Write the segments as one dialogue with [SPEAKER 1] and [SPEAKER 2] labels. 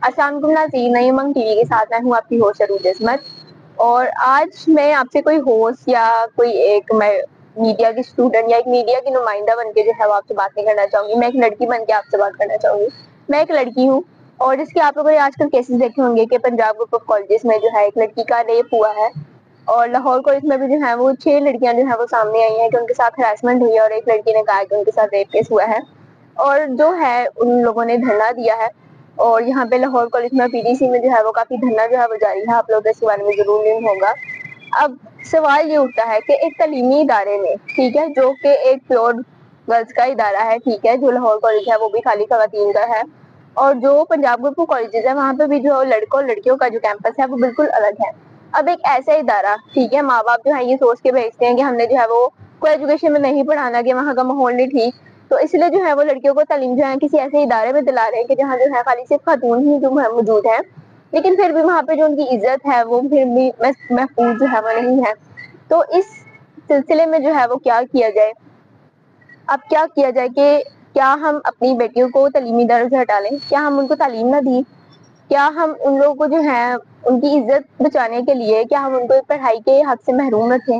[SPEAKER 1] السلام علیکم ناظرین، نئی امنگ ٹی وی کے ساتھ میں ہوں آپ کی ہوسٹ عروج عصمت، اور آج میں آپ سے کوئی ہوسٹ یا کوئی ایک میڈیا کی اسٹوڈنٹ یا ایک میڈیا کی نمائندہ بن کے جو ہے وہ آپ سے بات نہیں کرنا چاہوں گی. میں ایک لڑکی بن کے آپ سے بات کرنا چاہوں گی. میں ایک لڑکی ہوں اور جس کے آپ لوگوں نے آج کل کیسز دیکھے ہوں گے کہ پنجاب گروپ آف کالجز میں جو ہے ایک لڑکی کا ریپ ہوا ہے، اور لاہور کالج میں بھی جو ہے وہ 6 لڑکیاں جو ہے وہ سامنے آئی ہیں کہ ان کے ساتھ ہراسمنٹ ہوئی ہے، اور ایک لڑکی نے کہا کہ ان کے ساتھ ریپ کیس ہوا ہے، اور جو ہے ان لوگوں نے دھرنا دیا ہے. اور یہاں پہ لاہور کالج میں پی ڈی سی میں جو ہے وہ کافی دھرنا جو ہے وہ جاری ہے. آپ لوگ اس کے بارے میں ضرور علم ہوگا. اب سوال یہ اٹھتا ہے کہ ایک تعلیمی ادارے میں، ٹھیک ہے، جو کہ ایک پیور گرلز کا ادارہ ہے، ٹھیک ہے، جو لاہور کالج ہے وہ بھی خالی خواتین کا ہے، اور جو پنجاب گروپ آف کالجز ہے وہاں پہ بھی جو لڑکوں اور لڑکیوں کا جو کیمپس ہے وہ بالکل الگ ہے. اب ایک ایسا ادارہ، ٹھیک ہے، ماں باپ جو ہے یہ سوچ کے بھیجتے ہیں کہ ہم نے جو ہے وہ کوئی ایجوکیشن میں نہیں پڑھانا، کہ وہاں کا ماحول نہیں ٹھیک، تو اس لیے جو ہے وہ لڑکیوں کو تعلیم جو ہے کسی ایسے ادارے میں دلا رہے ہیں کہ جہاں جو ہے خالی صرف خاتون ہی جو موجود ہیں، لیکن پھر بھی وہاں پہ جو ان کی عزت ہے وہ پھر بھی محفوظ جو ہے وہ نہیں ہے. تو اس سلسلے میں جو ہے وہ کیا کیا جائے؟ اب کیا کیا جائے کہ کیا ہم اپنی بیٹیوں کو تعلیمی اداروں سے ہٹا لیں؟ کیا ہم ان کو تعلیم نہ دیں؟ کیا ہم ان لوگوں کو جو ہے ان کی عزت بچانے کے لیے کیا ہم ان کو پڑھائی کے حق سے محروم رکھیں؟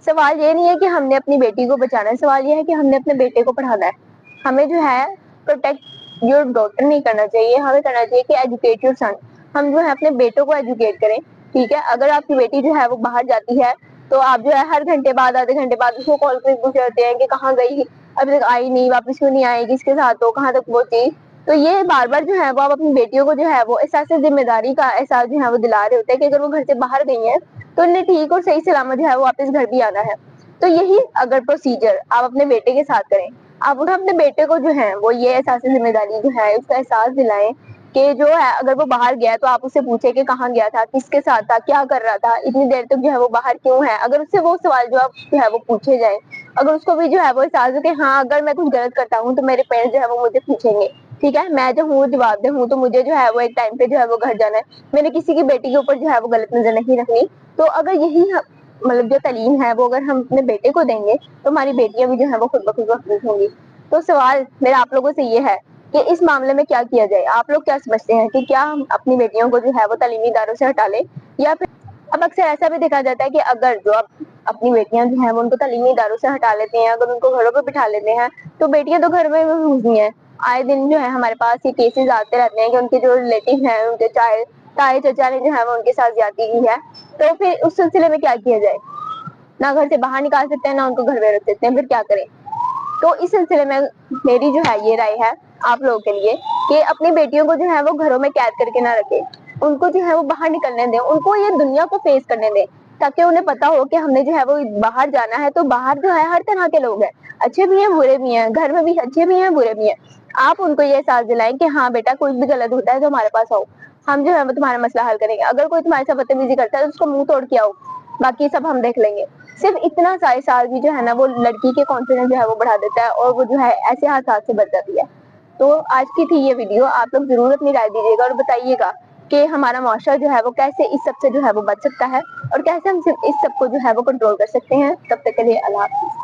[SPEAKER 1] سوال یہ نہیں ہے کہ ہم نے اپنی بیٹی کو بچانا ہے، سوال یہ ہے کہ ہم نے اپنے بیٹے کو پڑھانا ہے. ہمیں جو ہے پروٹیکٹ یور ڈاٹر نہیں کرنا چاہیے، ہمیں کرنا چاہیے کہ ایجوکیٹ یور سن. ہم جو ہے اپنے بیٹوں کو ایجوکیٹ کریں، ٹھیک ہے. اگر آپ کی بیٹی جو ہے وہ باہر جاتی ہے تو آپ جو ہے ہر گھنٹے بعد آدھے گھنٹے بعد اس کو کال پہ پوچھتے ہیں کہ کہاں گئی، ابھی تک آئی نہیں، واپس کیوں نہیں آئے گی، کس کے ساتھ ہو، کہاں تک پہنچی. تو یہ بار بار جو ہے وہ آپ اپنی بیٹیوں کو جو ہے وہ احساس ذمہ داری کا احساس جو ہے وہ دلا رہے ہوتے ہیں کہ اگر وہ گھر سے باہر گئی ہیں تو انہیں ٹھیک اور صحیح سلامت جو ہے وہ واپس گھر بھی آنا ہے. تو یہی اگر پروسیجر آپ اپنے بیٹے کے ساتھ کریں، آپ اپنے بیٹے کو جو ہے وہ یہ احساس ذمہ داری جو ہے اس کا احساس دلائیں کہ جو ہے اگر وہ باہر گیا تو آپ اس سے پوچھیں کہ کہاں گیا تھا، کس کے ساتھ تھا، کیا کر رہا تھا، اتنی دیر تک جو ہے وہ باہر کیوں ہے. اگر اس سے وہ سوال جواب جو ہے وہ پوچھے جائیں، اگر اس کو بھی جو ہے وہ احساس ہو کہ ہاں اگر میں کچھ غلط کرتا ہوں تو میرے پیرنٹس جو ہے وہ مجھے پوچھیں گے، ٹھیک ہے، میں جو ہوں جواب دہ ہوں، تو مجھے جو ہے وہ ایک ٹائم پہ جو ہے وہ گھر جانا ہے، میں نے کسی کی بیٹی کے اوپر جو ہے وہ غلط نظر نہیں رکھنی. تو اگر یہی مطلب جو تعلیم ہے وہ اگر ہم اپنے بیٹے کو دیں گے تو ہماری بیٹیاں بھی جو ہے وہ خود بخود محفوظ ہوں گی. تو سوال میرا آپ لوگوں سے یہ ہے کہ اس معاملے میں کیا کیا جائے؟ آپ لوگ کیا سمجھتے ہیں کہ کیا ہم اپنی بیٹیوں کو جو ہے وہ تعلیمی اداروں سے ہٹا لیں، یا پھر اب اکثر ایسا بھی دیکھا جاتا ہے کہ اگر جو اپنی بیٹیاں جو ہیں وہ ان کو تعلیمی اداروں سے ہٹا لیتے ہیں، اگر ان کو گھروں پہ بٹھا لیتے ہیں تو بیٹیاں تو گھر میں محفوظ نہیں ہیں. آئے دن جو ہے ہمارے پاس یہ کیسز آتے رہتے ہیں کہ ان کے جو ریلیٹیو ہیں، ان کے تائے چچا نے جو ہے وہ ان کے ساتھ زیادتی کی ہے. تو پھر اس سلسلے میں کیا کیا جائے؟ نہ گھر سے باہر نکال سکتے ہیں، نہ ان کو گھر میں رکھ سکتے ہیں، پھر کیا کریں؟ تو اس سلسلے میں میری جو ہے یہ رائے ہے آپ لوگوں کے لیے کہ اپنی بیٹیوں کو جو ہے وہ گھروں میں قید کر کے نہ رکھیں، ان کو جو ہے وہ باہر نکلنے دیں، ان کو یہ دنیا کو فیس کرنے دیں، تاکہ انہیں پتا ہو کہ ہم نے جو ہے وہ باہر جانا ہے. تو باہر جو ہے ہر طرح کے لوگ ہیں، اچھے بھی ہیں برے بھی ہیں، گھر میں بھی اچھے بھی ہیں برے بھی ہیں. آپ ان کو یہ احساس دلائیں کہ ہاں بیٹا کوئی بھی غلط ہوتا ہے تو ہمارے پاس آؤ، ہم جو ہے وہ تمہارا مسئلہ حل کریں گے. اگر کوئی تمہارے ساتھ بدتمیزی کرتا ہے تو اس کو منہ توڑ کے آؤ، باقی سب ہم دیکھ لیں گے. صرف اتنا سا سال بھی جو ہے نا وہ لڑکی کے کانفیڈنس جو ہے وہ بڑھا دیتا ہے، اور وہ جو ہے ایسے حادثات سے بچ جاتی ہے. تو آج کی تھی یہ ویڈیو. آپ لوگ ضرور اپنی رائے دیجیے گا اور بتائیے گا کہ ہمارا معاشرہ جو ہے وہ کیسے اس سب سے جو ہے وہ بچ سکتا ہے، اور کیسے ہم اس سب کو جو ہے وہ کنٹرول کر سکتے ہیں. تب تک کے لیے اللہ حافظ.